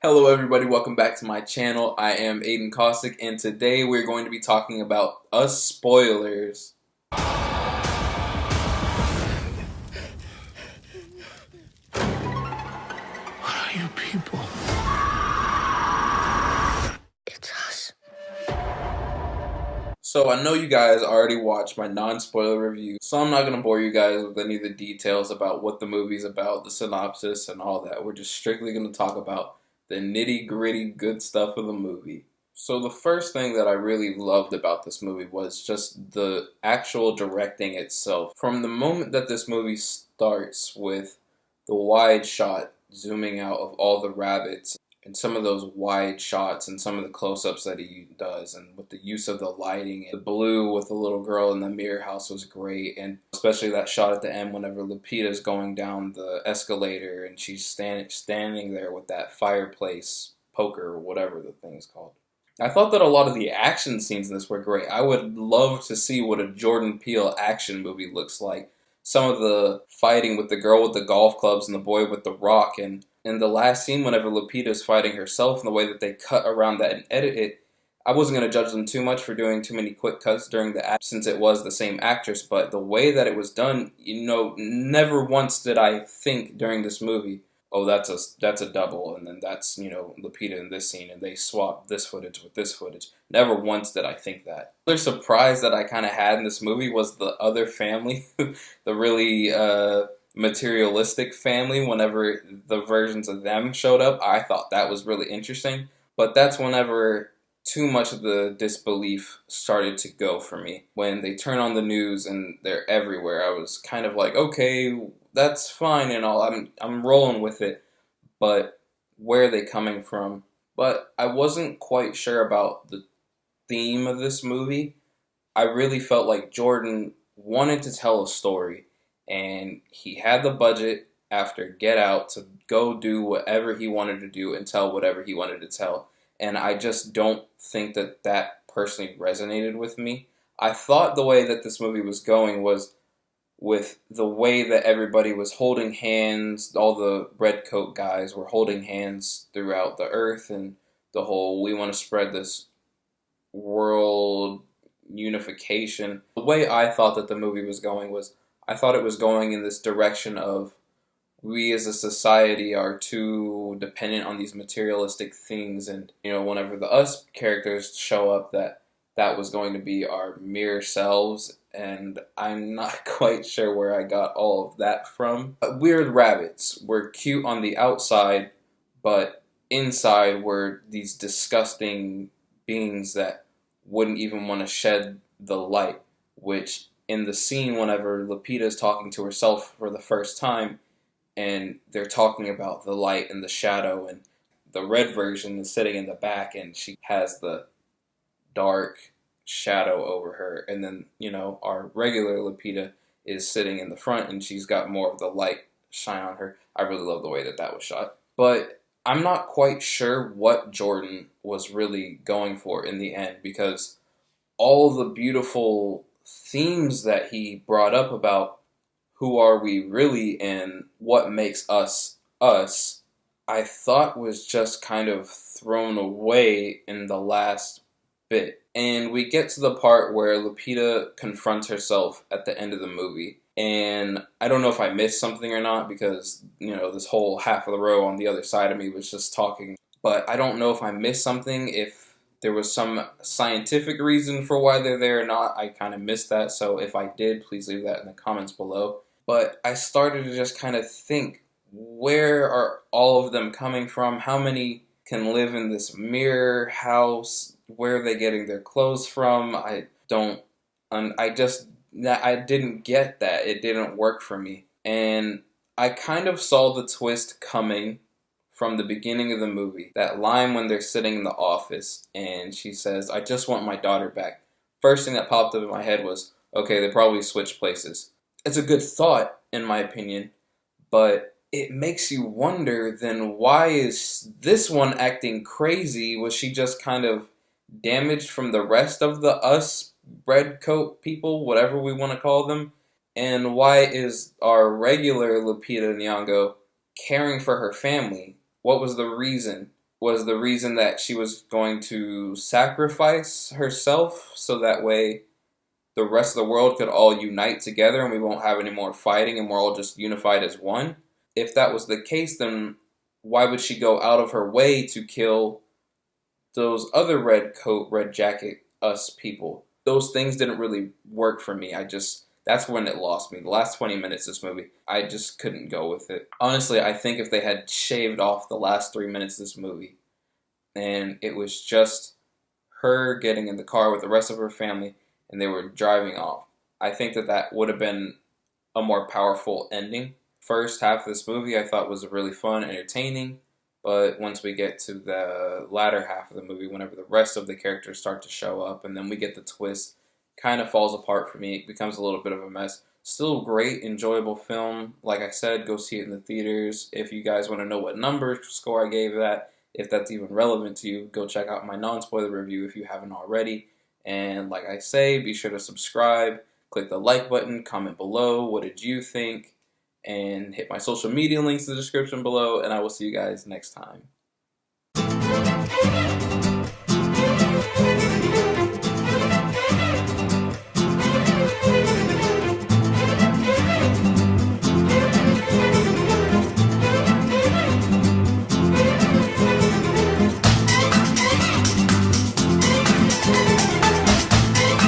Hello everybody, welcome back to my channel. I am Aiden Cossack and today we're going to be talking about us spoilers. What are you people? It's us. So I know you guys already watched my non-spoiler review, so I'm not going to bore you guys with any of the details about what the movie's about, the synopsis and all that. We're just strictly going to talk about the nitty-gritty good stuff of the movie. So the first thing that I really loved about this movie was just the actual directing itself. From the moment that this movie starts with the wide shot zooming out of all the rabbits and some of those wide shots and some of the close-ups that he does, and with the use of the lighting, the blue with the little girl in the mirror house was great, and especially that shot at the end whenever Lupita's going down the escalator and she's standing there with that fireplace poker or whatever the thing is called. I thought that a lot of the action scenes in this were great. I would love to see what a Jordan Peele action movie looks like. Some of the fighting with the girl with the golf clubs and the boy with the rock, and in the last scene whenever Lupita's fighting herself and the way that they cut around that and edit it, I wasn't going to judge them too much for doing too many quick cuts during the act since it was the same actress, but the way that it was done, never once did I think during this movie, oh, that's a double, and then that's, Lupita in this scene, and they swap this footage with this footage. Never once did I think that. Another surprise that I kind of had in this movie was the other family, the really materialistic family. Whenever the versions of them showed up, I thought that was really interesting, but that's whenever too much of the disbelief started to go for me. When they turn on the news and they're everywhere, I was kind of like, okay, that's fine and all. I'm rolling with it, but where are they coming from? But I wasn't quite sure about the theme of this movie. I really felt like Jordan wanted to tell a story, and he had the budget after Get Out to go do whatever he wanted to do and tell whatever he wanted to tell. And I just don't think that that personally resonated with me. I thought the way that this movie was going was with the way that everybody was holding hands, all the red coat guys were holding hands throughout the earth, and the whole we want to spread this world unification. The way I thought that the movie was going was, I thought it was going in this direction of we as a society are too dependent on these materialistic things, and whenever the us characters show up, that was going to be our mere selves, and I'm not quite sure where I got all of that from. Weird rabbits were cute on the outside, but inside were these disgusting beings that wouldn't even want to shed the light, which in the scene whenever Lupita is talking to herself for the first time, and they're talking about the light and the shadow, and the red version is sitting in the back and she has the dark shadow over her, and then our regular Lupita is sitting in the front and she's got more of the light shine on her. I really love the way that that was shot, but I'm not quite sure what Jordan was really going for in the end, because all the beautiful themes that he brought up about who are we really and what makes us us, I thought was just kind of thrown away in the last bit. And we get to the part where Lupita confronts herself at the end of the movie. And I don't know if I missed something or not, because, this whole half of the row on the other side of me was just talking. But I don't know if I missed something, if there was some scientific reason for why they're there or not. I kind of missed that, so if I did, please leave that in the comments below. But I started to just kind of think, where are all of them coming from? How many can live in this mirror house? Where are they getting their clothes from? I didn't get that. It didn't work for me. And I kind of saw the twist coming from the beginning of the movie. That line when they're sitting in the office and she says, I just want my daughter back. First thing that popped up in my head was, okay, they probably switched places. It's a good thought, in my opinion, but it makes you wonder, then why is this one acting crazy? Was she just kind of damaged from the rest of the us red coat people, whatever we want to call them? And why is our regular Lupita Nyong'o caring for her family? What was the reason? was the reason that she was going to sacrifice herself so that way the rest of the world could all unite together and we won't have any more fighting and we're all just unified as one. If that was the case, then why would she go out of her way to kill those other red coat, red jacket, us people? Those things didn't really work for me. That's when it lost me. The last 20 minutes of this movie, I just couldn't go with it. Honestly, I think if they had shaved off the last 3 minutes of this movie and it was just her getting in the car with the rest of her family and they were driving off, I think that would have been a more powerful ending. First half of this movie I thought was really fun, entertaining, but once we get to the latter half of the movie, whenever the rest of the characters start to show up and then we get the twist, kind of falls apart for me. It becomes a little bit of a mess. Still great, enjoyable film. Like I said, go see it in the theaters. If you guys want to know what number score I gave that, if that's even relevant to you, go check out my non-spoiler review if you haven't already. And like I say, be sure to subscribe, click the like button, comment below, what did you think, and hit my social media links in the description below, and I will see you guys next time.